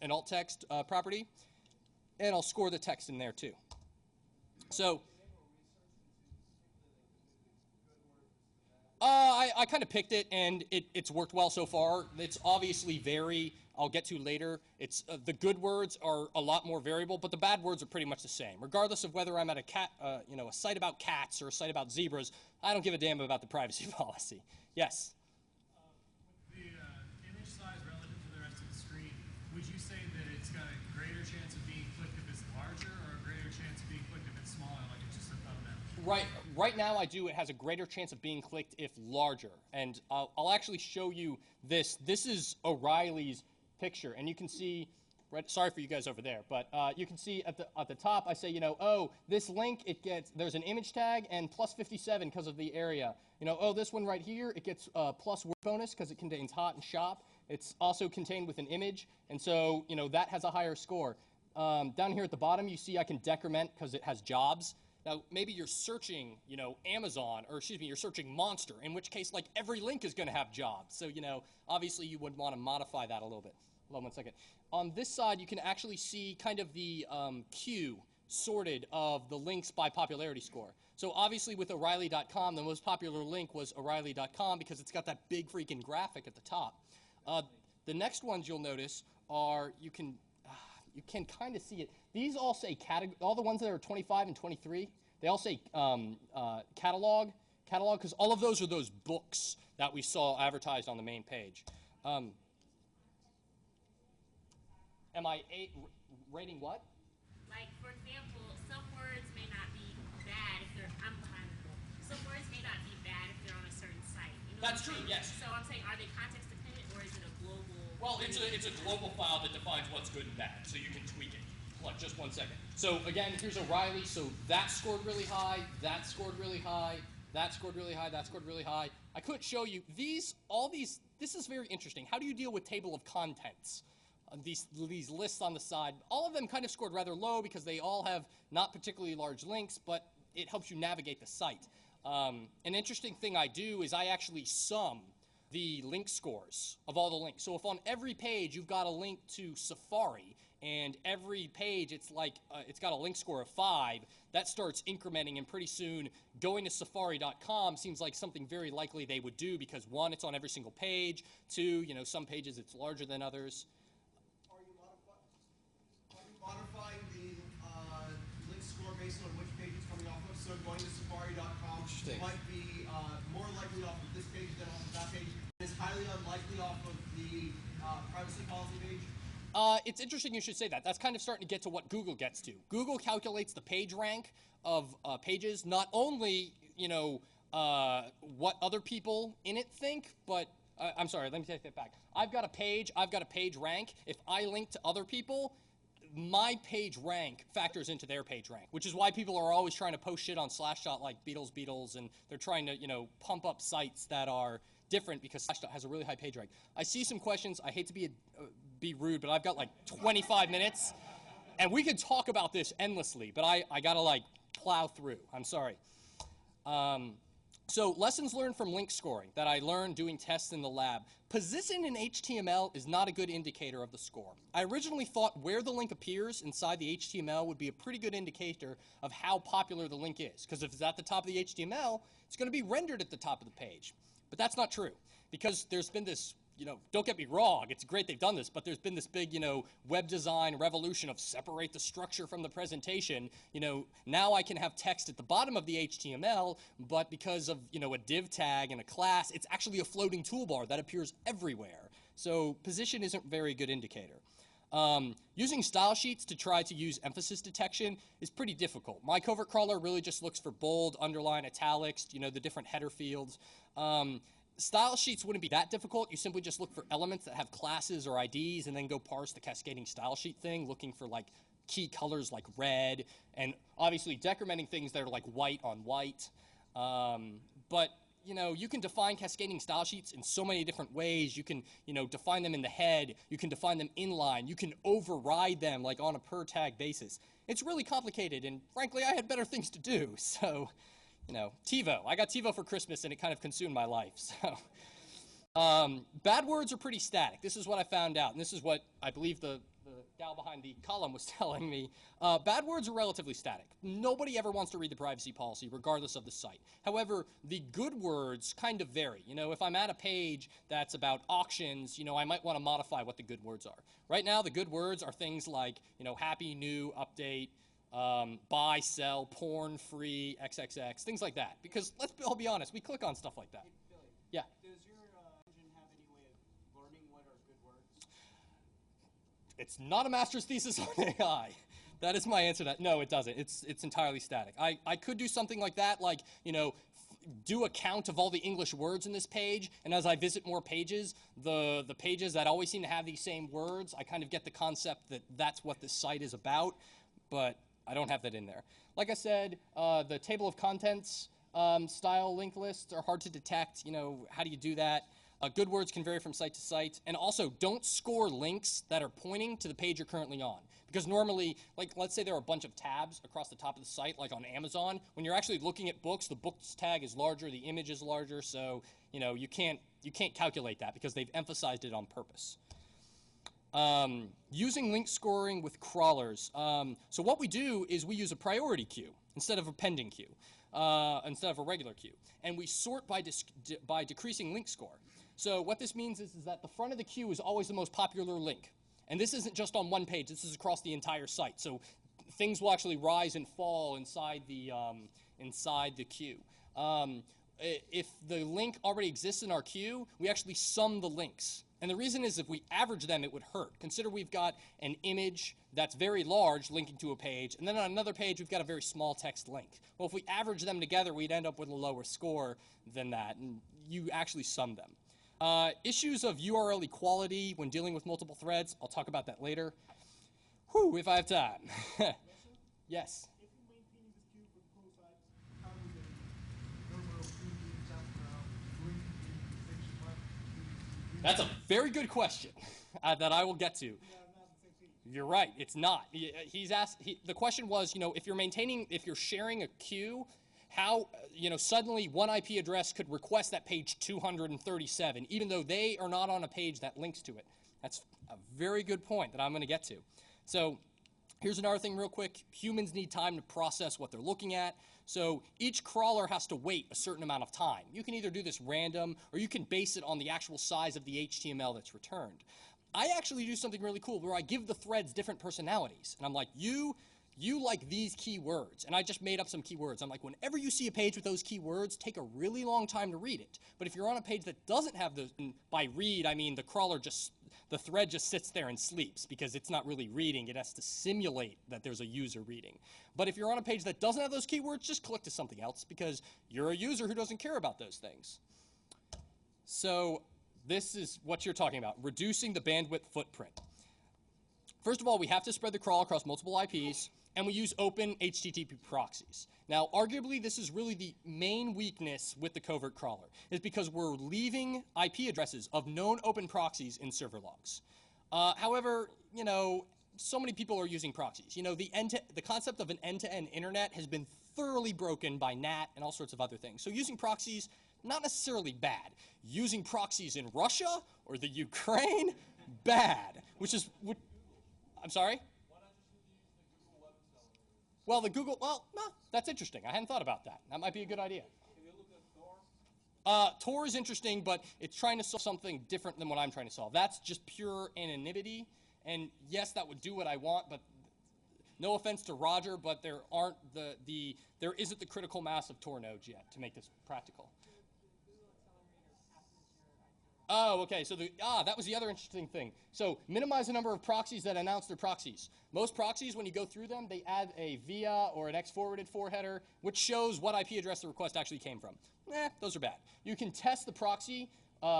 an alt text property, and I'll score the text in there too. So. I kind of picked it, and it's worked well so far. It's obviously very, I'll get to later. It's the good words are a lot more variable, but the bad words are pretty much the same. Regardless of whether I'm at a site about cats or a site about zebras, I don't give a damn about the privacy policy. Yes? The image size relative to the rest of the screen, would you say that it's got a greater chance of being clicked if it's larger, or a greater chance of being clicked if it's smaller, like it's just a thumbnail? Right now, it has a greater chance of being clicked if larger. And I'll actually show you this. This is O'Reilly's picture, and you can see, sorry for you guys over there, but you can see at the top, I say, you know, oh, this link, there's an image tag and plus 57 because of the area. You know, oh, this one right here, it gets plus word bonus because it contains hot and shop. It's also contained with an image, and so, you know, that has a higher score. Down here at the bottom, you see I can decrement because it has jobs. Now, maybe you're searching, you know, Amazon, or excuse me, you're searching Monster, in which case, like, every link is going to have jobs. So, you know, obviously you would want to modify that a little bit. Hold on 1 second. On this side, you can actually see kind of the queue sorted of the links by popularity score. So obviously with O'Reilly.com, the most popular link was O'Reilly.com because it's got that big freaking graphic at the top. The next ones you'll notice are, you can kind of see it. These all say all the ones that are 25 and 23, they all say catalog, because all of those are those books that we saw advertised on the main page. Am I rating what? Like, for example, some words may not be bad if they're, I'm behind the book. Some words may not be bad if they're on a certain site. You know That's true, yes. So I'm saying, are they context dependent, or is it a global? Well, it's a global file that defines what's good and bad, so you can tweak it. Hold on, just 1 second. So again, here's O'Reilly. So that scored really high, that scored really high, that scored really high, that scored really high. I couldn't show you all these. This is very interesting. How do you deal with table of contents? These lists on the side, all of them kind of scored rather low because they all have not particularly large links, but it helps you navigate the site. An interesting thing I do is I actually sum the link scores of all the links. So if on every page you've got a link to Safari, and every page it's like it's got a link score of 5, that starts incrementing, and pretty soon going to Safari.com seems like something very likely they would do because 1, it's on every single page, 2, you know, some pages it's larger than others. Are going to Safari.com might be more likely off of this page than off of that page. It's highly unlikely off of the privacy policy page. It's interesting you should say that. That's kind of starting to get to what Google gets to. Google calculates the page rank of pages, not only, what other people in it think, but I'm sorry, let me take that back. I've got a page rank. If I link to other people, my page rank factors into their page rank, which is why people are always trying to post shit on Slashdot like Beatles, and they're trying to, pump up sites that are different because Slashdot has a really high page rank. I see some questions. I hate to be rude, but I've got like 25 minutes, and we could talk about this endlessly, but I gotta like plow through. I'm sorry. So lessons learned from link scoring that I learned doing tests in the lab. Position in HTML is not a good indicator of the score. I originally thought where the link appears inside the HTML would be a pretty good indicator of how popular the link is, because if it's at the top of the HTML, it's going to be rendered at the top of the page. But that's not true, because there's been this, don't get me wrong, it's great they've done this, but there's been this big, web design revolution of separate the structure from the presentation. Now I can have text at the bottom of the HTML, but because of, a div tag and a class, it's actually a floating toolbar that appears everywhere. So position isn't a very good indicator. Using style sheets to try to use emphasis detection is pretty difficult. My covert crawler really just looks for bold, underline, italics, the different header fields. Style sheets wouldn't be that difficult. You simply just look for elements that have classes or IDs and then go parse the cascading style sheet thing, looking for like key colors like red, and obviously decrementing things that are like white on white. But you can define cascading style sheets in so many different ways. You can, define them in the head. You can define them inline. You can override them like on a per tag basis. It's really complicated, and frankly, I had better things to do. So, TiVo. I got TiVo for Christmas, and it kind of consumed my life. So, bad words are pretty static. This is what I found out, and this is what I believe the gal behind the column was telling me. Bad words are relatively static. Nobody ever wants to read the privacy policy, regardless of the site. However, the good words kind of vary. If I'm at a page that's about auctions, I might want to modify what the good words are. Right now, the good words are things like, happy, new, update, buy, sell, porn, free, XXX, things like that. Because let's all be honest, we click on stuff like that. Hey, Billy, yeah. Does your engine have any way of learning what are good words? It's not a master's thesis on AI. That is my answer to that. No, it doesn't. It's entirely static. I could do something like that, like, do a count of all the English words in this page, and as I visit more pages, the pages that always seem to have these same words, I kind of get the concept that that's what this site is about, but I don't have that in there. Like I said, the table of contents style link lists are hard to detect. How do you do that? Good words can vary from site to site. And also, don't score links that are pointing to the page you're currently on. Because normally, like, let's say there are a bunch of tabs across the top of the site, like on Amazon. When you're actually looking at books, the books tag is larger, the image is larger, so, you can't calculate that because they've emphasized it on purpose. Using link scoring with crawlers. So what we do is we use a priority queue instead of a pending queue, instead of a regular queue. And we sort by decreasing link score. So what this means is that the front of the queue is always the most popular link. And this isn't just on one page, this is across the entire site. So things will actually rise and fall inside the queue. If the link already exists in our queue, we actually sum the links. And the reason is if we average them, it would hurt. Consider we've got an image that's very large linking to a page, and then on another page, we've got a very small text link. Well, if we average them together, we'd end up with a lower score than that, and you actually sum them. Issues of URL equality when dealing with multiple threads, I'll talk about that later. Whew, if I have time. Yes? If you're maintaining this queue for the pro sites, how do you number of queues doing That's a very good question that I will get to. You're right, it's not. He's asked. The question was, if you're sharing a queue, how, suddenly one IP address could request that page 237, even though they are not on a page that links to it. That's a very good point that I'm going to get to. So here's another thing real quick. Humans need time to process what they're looking at. So each crawler has to wait a certain amount of time. You can either do this random, or you can base it on the actual size of the HTML that's returned. I actually do something really cool where I give the threads different personalities. And I'm like, you you like these keywords, and I just made up some keywords. I'm like, whenever you see a page with those keywords, take a really long time to read it. But if you're on a page that doesn't have those, and by read, I mean the thread just sits there and sleeps because it's not really reading. It has to simulate that there's a user reading. But if you're on a page that doesn't have those keywords, just click to something else because you're a user who doesn't care about those things. So this is what you're talking about, reducing the bandwidth footprint. First of all, we have to spread the crawl across multiple IPs, and we use open HTTP proxies. Now, arguably, this is really the main weakness with the covert crawler, is because we're leaving IP addresses of known open proxies in server logs. However, you know, so many people are using proxies. You know, the concept of an end-to-end internet has been thoroughly broken by NAT and all sorts of other things. So using proxies, not necessarily bad. Using proxies in Russia or the Ukraine, bad. I'm sorry? Well, that's interesting. I hadn't thought about that. That might be a good idea. Have you looked at Tor? Tor is interesting, but it's trying to solve something different than what I'm trying to solve. That's just pure anonymity, and yes, that would do what I want, but no offense to Roger, but there isn't the critical mass of Tor nodes yet to make this practical. Oh, okay, so that was the other interesting thing. So minimize the number of proxies that announce their proxies. Most proxies, when you go through them, they add a via or an X-forwarded for header, which shows what IP address the request actually came from. Those are bad. You can test the proxy.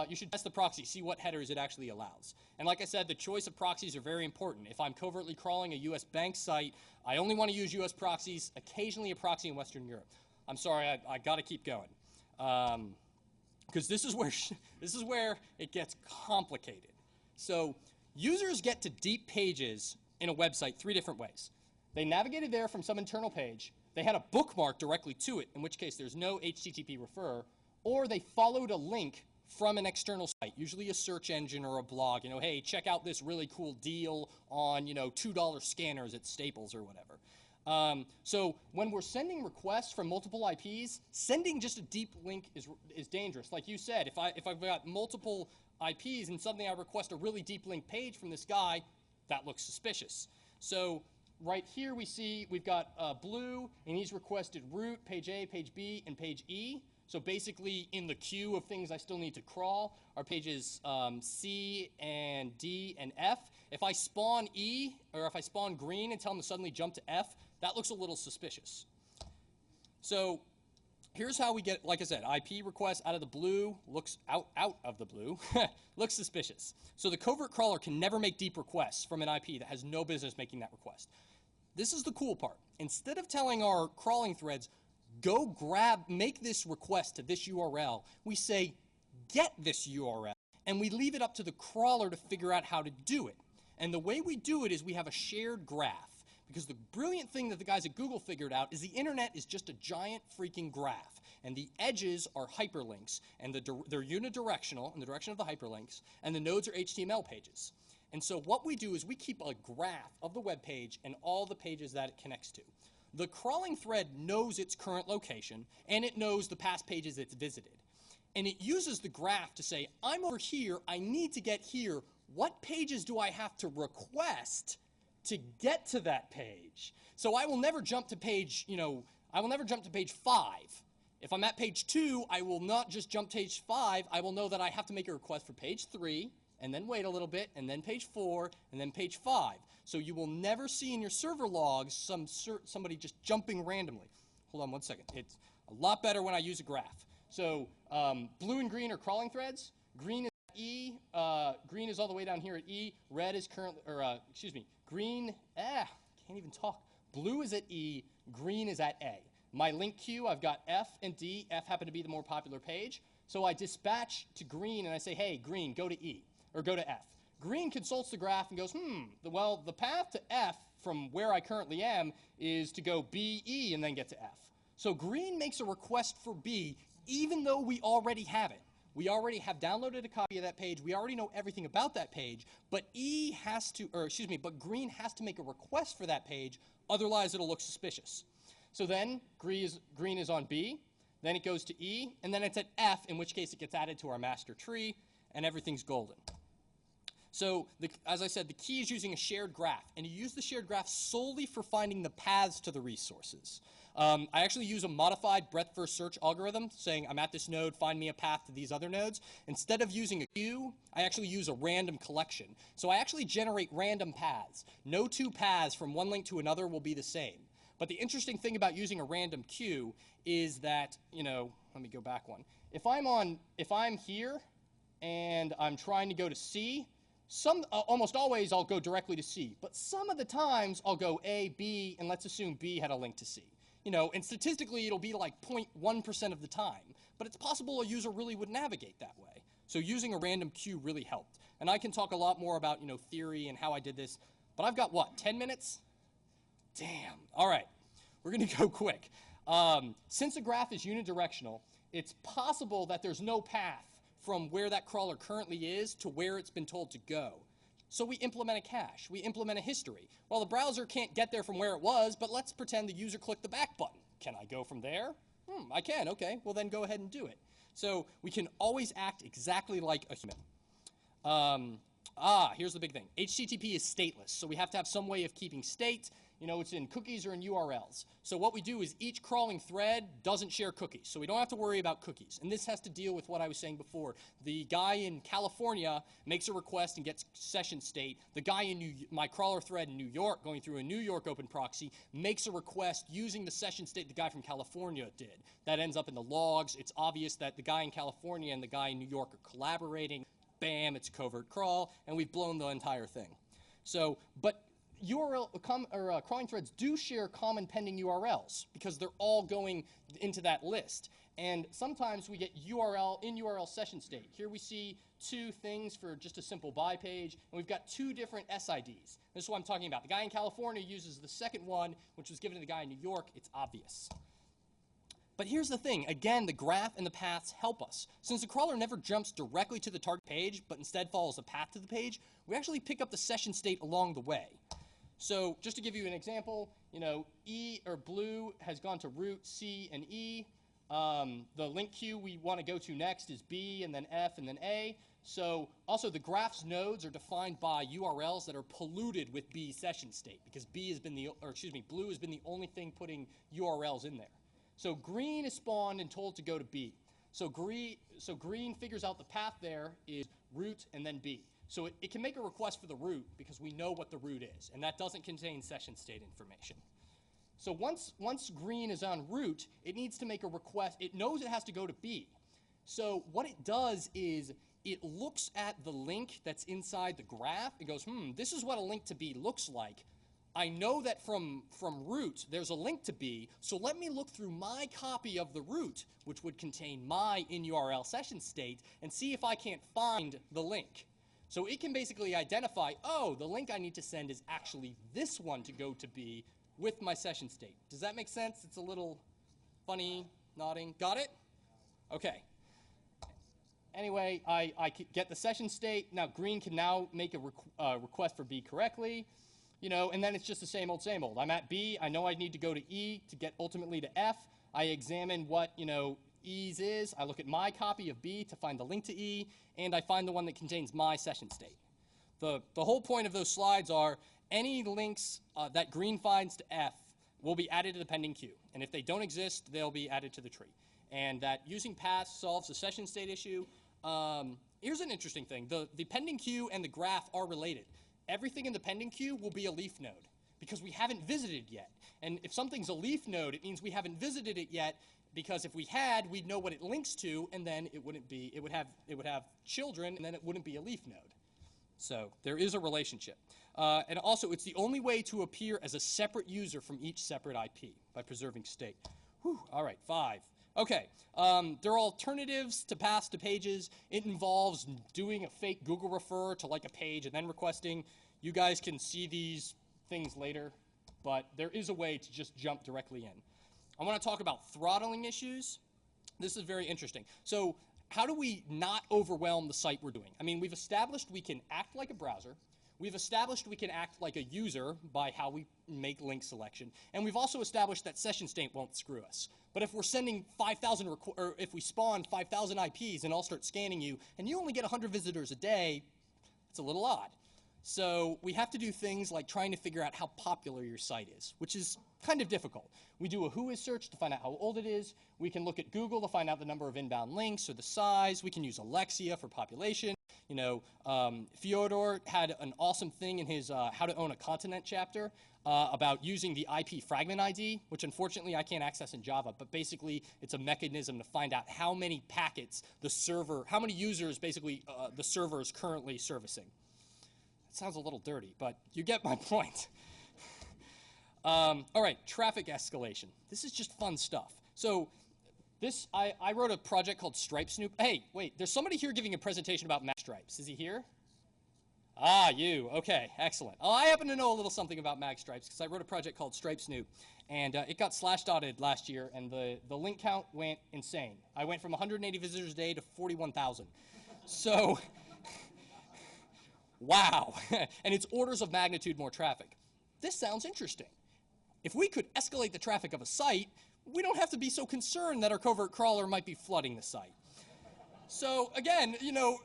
You should test the proxy, see what headers it actually allows. And like I said, the choice of proxies are very important. If I'm covertly crawling a US bank site, I only want to use US proxies, occasionally a proxy in Western Europe. I'm sorry, I got to keep going. Because this is where it gets complicated. So users get to deep pages in a website 3 different ways. They navigated there from some internal page, they had a bookmark directly to it, in which case there's no HTTP refer, or they followed a link from an external site, usually a search engine or a blog. You know, hey, check out this really cool deal on, you know, $2 scanners at Staples or whatever. So when we're sending requests from multiple IPs, sending just a deep link is dangerous. Like you said, if I've got multiple IPs and suddenly I request a really deep link page from this guy, that looks suspicious. So right here we've got Blue, and he's requested root, page A, page B, and page E. So basically in the queue of things I still need to crawl are pages C and D and F. If I spawn E, or if I spawn green and tell him to suddenly jump to F, that looks a little suspicious. So here's how we get, like I said, IP requests out of the blue, looks out of the blue, looks suspicious. So the covert crawler can never make deep requests from an IP that has no business making that request. This is the cool part. Instead of telling our crawling threads, make this request to this URL, we say, get this URL, and we leave it up to the crawler to figure out how to do it. And the way we do it is we have a shared graph. Because the brilliant thing that the guys at Google figured out is the internet is just a giant freaking graph. And the edges are hyperlinks, and they're unidirectional in the direction of the hyperlinks, and the nodes are HTML pages. And so what we do is we keep a graph of the web page and all the pages that it connects to. The crawling thread knows its current location, and it knows the past pages it's visited. And it uses the graph to say, I'm over here, I need to get here. What pages do I have to request to get to that page? So I will never jump to page, I will never jump to page 5. If I'm at page 2, I will not just jump to page 5. I will know that I have to make a request for page 3, and then wait a little bit, and then page 4, and then page 5. So you will never see in your server logs somebody just jumping randomly. Hold on one second. It's a lot better when I use a graph. So blue and green are crawling threads. Green is at E. Green is all the way down here at E. Red is currently, green, can't even talk. Blue is at E. Green is at A. My link queue, I've got F and D. F happen to be the more popular page. So I dispatch to green and I say, hey, green, go to E, or go to F. Green consults the graph and goes, well, the path to F from where I currently am is to go B, E, and then get to F. So green makes a request for B, even though we already have it. We already have downloaded a copy of that page. We already know everything about that page, but but green has to make a request for that page, otherwise it'll look suspicious. So then green is on B, then it goes to E, and then it's at F, in which case it gets added to our master tree, and everything's golden. So, as I said, the key is using a shared graph, and you use the shared graph solely for finding the paths to the resources. I actually use a modified breadth-first search algorithm, saying I'm at this node, find me a path to these other nodes. Instead of using a queue, I actually use a random collection. So I actually generate random paths. No two paths from one link to another will be the same. But the interesting thing about using a random queue is that, let me go back one. If I'm here and I'm trying to go to C, almost always I'll go directly to C. But some of the times I'll go A, B, and let's assume B had a link to C. And statistically it'll be like 0.1% of the time. But it's possible a user really would navigate that way. So using a random queue really helped. And I can talk a lot more about, theory and how I did this. But I've got, 10 minutes? Damn. All right. We're going to go quick. Since a graph is unidirectional, it's possible that there's no path from where that crawler currently is to where it's been told to go. So we implement a cache. We implement a history. Well, the browser can't get there from where it was, but let's pretend the user clicked the back button. Can I go from there? I can. Okay. Well, then go ahead and do it. So we can always act exactly like a human. Here's the big thing. HTTP is stateless, so we have to have some way of keeping state. It's in cookies or in URLs. So what we do is each crawling thread doesn't share cookies, so we don't have to worry about cookies. And this has to deal with what I was saying before. The guy in California makes a request and gets session state. The guy in my crawler thread in New York, going through a New York open proxy, makes a request using the session state the guy from California did. That ends up in the logs. It's obvious that the guy in California and the guy in New York are collaborating. Bam, it's a covert crawl, and we've blown the entire thing. So, but crawling threads do share common pending URLs because they're all going into that list. And sometimes we get in-URL session state. Here we see two things for just a simple by page, and we've got two different SIDs. This is what I'm talking about. The guy in California uses the second one, which was given to the guy in New York. It's obvious. But here's the thing. Again, the graph and the paths help us. Since the crawler never jumps directly to the target page, but instead follows a path to the page, we actually pick up the session state along the way. So just to give you an example, E or blue has gone to root, C, and E. The link queue we want to go to next is B, and then F, and then A. So also the graph's nodes are defined by URLs that are polluted with B session state because blue has been the only thing putting URLs in there. So green is spawned and told to go to B. So green figures out the path there is root and then B. So it can make a request for the root because we know what the root is, and that doesn't contain session state information. So once green is on root, it needs to make a request. It knows it has to go to B. So what it does is it looks at the link that's inside the graph. It goes, this is what a link to B looks like. I know that from root there's a link to B, so let me look through my copy of the root, which would contain my in-URL session state, and see if I can't find the link. So it can basically identify, the link I need to send is actually this one to go to B with my session state. Does that make sense? It's a little funny, nodding. Got it? Okay. Anyway, I get the session state. Now green can now make a request for B correctly. And then it's just the same old, same old. I'm at B. I know I need to go to E to get ultimately to F. I examine what, E's is. I look at my copy of B to find the link to E, and I find the one that contains my session state. The whole point of those slides are any links that green finds to F will be added to the pending queue. And if they don't exist, they'll be added to the tree. And that using paths solves the session state issue. Here's an interesting thing. The pending queue and the graph are related. Everything in the pending queue will be a leaf node because we haven't visited yet. And if something's a leaf node, it means we haven't visited it yet, because if we had, we'd know what it links to, and then it would have children, and then it wouldn't be a leaf node. So there is a relationship. And also, it's the only way to appear as a separate user from each separate IP by preserving state. Whew, all right, 5. Okay, there are alternatives to paths to pages. It involves doing a fake Google refer to like a page and then requesting. You guys can see these things later, but there is a way to just jump directly in. I want to talk about throttling issues. This is very interesting. So how do we not overwhelm the site we're doing? I mean, we've established we can act like a browser. We've established we can act like a user by how we make link selection. And we've also established that session state won't screw us. But if we're sending 5,000, or if we spawn 5,000 IPs and all start scanning you, and you only get 100 visitors a day, It's a little odd. So we have to do things like trying to figure out how popular your site is, which is kind of difficult. We do a who is search to find out how old it is. We can look at Google to find out the number of inbound links or the size. We can use Alexia for population. You know, Fyodor had an awesome thing in his How to Own a Continent chapter about using the IP fragment ID, which unfortunately I can't access in Java, but basically it's a mechanism to find out how many packets the server, how many users basically the server is currently servicing. It sounds a little dirty, but you get my point. All right, traffic escalation. This is just fun stuff. So this, I wrote a project called Stripe Snoop. Hey, wait, there's somebody here giving a presentation about Mag Stripes. Is he here? Ah, you. Okay, excellent. Oh, I happen to know a little something about Mag Stripes because I wrote a project called Stripe Snoop, and it got slash-dotted last year, and the link count went insane. I went from 180 visitors a day to 41,000. So, wow. And it's orders of magnitude more traffic. This sounds interesting. If we could escalate the traffic of a site, we don't have to be so concerned that our covert crawler might be flooding the site. So again, you know,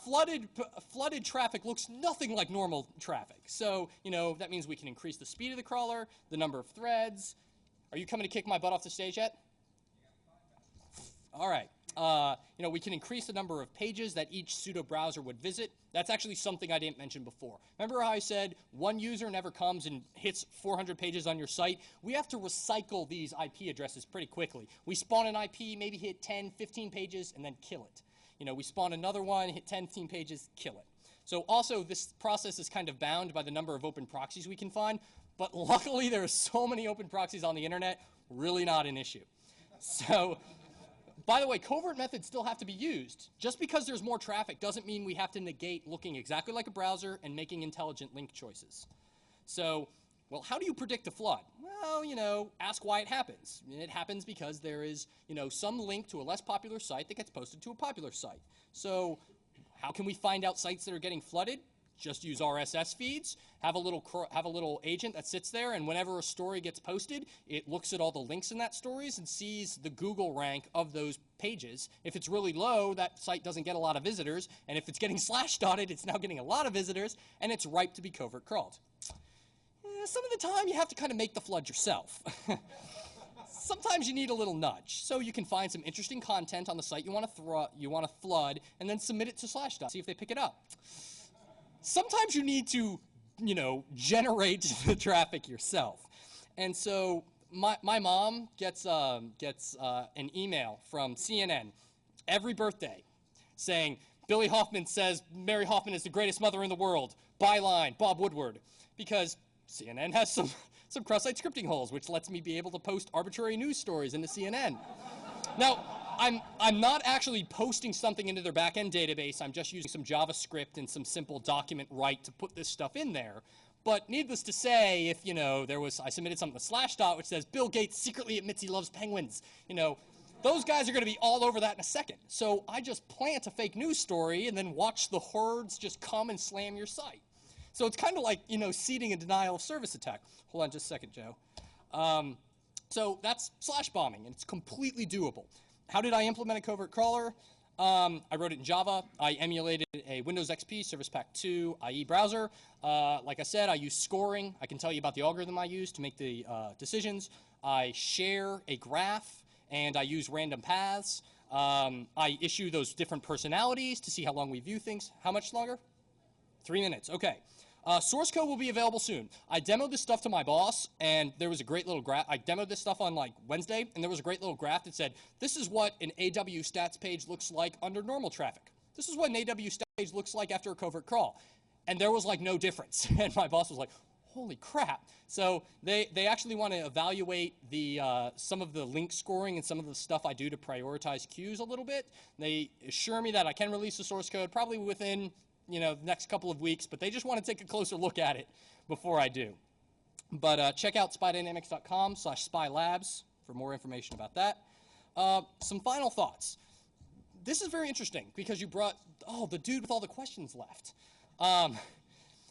flooded traffic looks nothing like normal traffic. So, you know, that means we can increase the speed of the crawler, the number of threads. Are you coming to kick my butt off the stage yet? All right. You know, we can increase the number of pages that each pseudo browser would visit. That's actually something I didn't mention before. Remember how I said one user never comes and hits 400 pages on your site? We have to recycle these IP addresses pretty quickly. We spawn an IP, maybe hit 10, 15 pages, and then kill it. You know, we spawn another one, hit 10, 15 pages, kill it. So also, this process is kind of bound by the number of open proxies we can find, but luckily there are so many open proxies on the internet, really not an issue. So, by the way, covert methods still have to be used. Just because there's more traffic doesn't mean we have to negate looking exactly like a browser and making intelligent link choices. So, well, how do you predict a flood? Well, you know, ask why it happens. It happens because there is, you know, some link to a less popular site that gets posted to a popular site. So, how can we find out sites that are getting flooded? Just use RSS feeds, have a little agent that sits there, and whenever a story gets posted, it looks at all the links in that stories and sees the Google rank of those pages. If it's really low, that site doesn't get a lot of visitors, and if it's getting slash-dotted, it's now getting a lot of visitors, and it's ripe to be covert crawled. Some of the time, you have to kind of make the flood yourself. Sometimes you need a little nudge, so you can find some interesting content on the site you want to flood, and then submit it to Slashdot, see if they pick it up. Sometimes you need to, you know, generate the traffic yourself. And so my mom gets an email from CNN every birthday saying, Billy Hoffman says Mary Hoffman is the greatest mother in the world. Byline, Bob Woodward. Because CNN has some cross-site scripting holes, which lets me be able to post arbitrary news stories into CNN. Now, I'm not actually posting something into their backend database. I'm just using some JavaScript and some simple document write to put this stuff in there. But needless to say, if, you know, I submitted something to Slashdot which says Bill Gates secretly admits he loves penguins, you know, those guys are going to be all over that in a second. So I just plant a fake news story and then watch the hordes just come and slam your site. So it's kind of like, you know, seeding a denial of service attack. Hold on just a second, Joe. So that's slash bombing, and it's completely doable. How did I implement a covert crawler? I wrote it in Java. I emulated a Windows XP Service Pack 2 IE browser. Like I said, I use scoring. I can tell you about the algorithm I use to make the decisions. I share a graph, and I use random paths. I issue those different personalities to see how long we view things. How much longer? 3 minutes. Okay. Source code will be available soon. I demoed this stuff to my boss, and there was a great little graph. I demoed this stuff on like Wednesday, and there was a great little graph that said, this is what an AW stats page looks like under normal traffic. This is what an AW stats page looks like after a covert crawl. And there was like no difference. And my boss was like, holy crap. So they actually want to evaluate some of the link scoring and some of the stuff I do to prioritize queues a little bit. They assure me that I can release the source code probably within, you know, the next couple of weeks, but they just want to take a closer look at it before I do. But check out spydynamics.com/spylabs for more information about that. Some final thoughts. This is very interesting because you brought, the dude with all the questions left.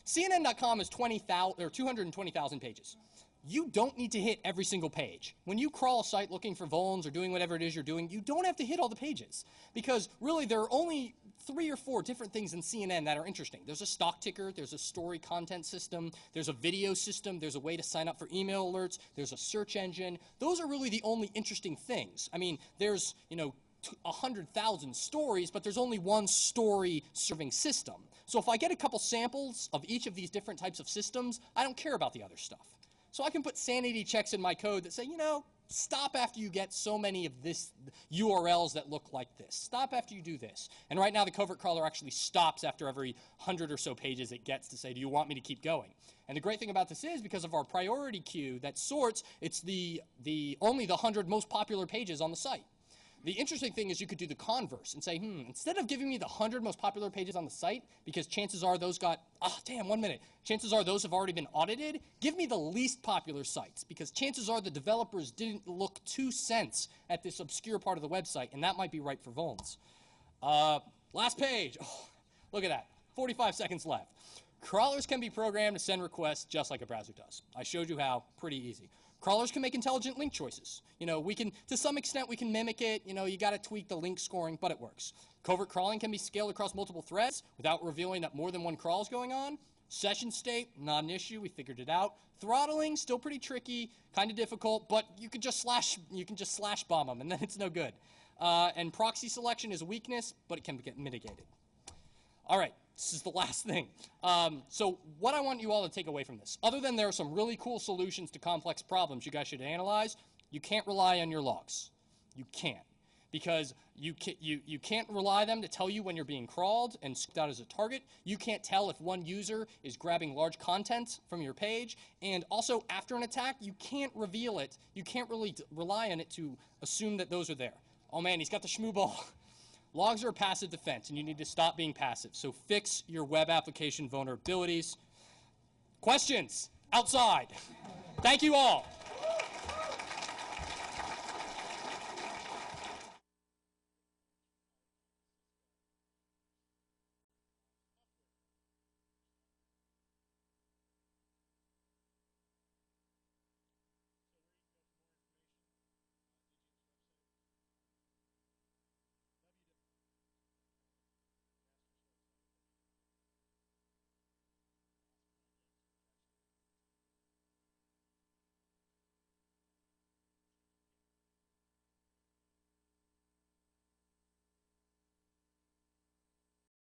CNN.com is 220,000 pages. you don't need to hit every single page. When you crawl a site looking for vulns or doing whatever it is you're doing, you don't have to hit all the pages. Because really, there are only 3 or 4 different things in CNN that are interesting. There's a stock ticker, there's a story content system, there's a video system, there's a way to sign up for email alerts, there's a search engine. Those are really the only interesting things. I mean, there's, 100,000 stories, but there's only one story serving system. So if I get a couple samples of each of these different types of systems, I don't care about the other stuff. So I can put sanity checks in my code that say, stop after you get so many of this URLs that look like this. Stop after you do this. And right now the covert crawler actually stops after every 100 or so pages it gets to say, do you want me to keep going? And the great thing about this is because of our priority queue that sorts, it's only the 100 most popular pages on the site. The interesting thing is you could do the converse and say, instead of giving me the 100 most popular pages on the site, because chances are those chances are those have already been audited, give me the least popular sites, because chances are the developers didn't look 2 cents at this obscure part of the website, and that might be right for vulns. Last page. Oh, look at that. 45 seconds left. Crawlers can be programmed to send requests just like a browser does. I showed you how. Pretty easy. Crawlers can make intelligent link choices. To some extent, we can mimic it. You got to tweak the link scoring, but it works. Covert crawling can be scaled across multiple threads without revealing that more than one crawl is going on. Session state, not an issue. We figured it out. Throttling, still pretty tricky, kind of difficult, but you can just slash bomb them, and then it's no good. And proxy selection is a weakness, but it can get mitigated. All right. This is the last thing. So what I want you all to take away from this, other than there are some really cool solutions to complex problems you guys should analyze, you can't rely on your logs. You can't. Because you can't rely on them to tell you when you're being crawled and scooped out as a target. You can't tell if one user is grabbing large content from your page. And also, after an attack, you can't reveal it. You can't really rely on it to assume that those are there. Oh man, he's got the shmoo ball. Logs are a passive defense, and you need to stop being passive. So fix your web application vulnerabilities. Questions? Outside. Thank you all.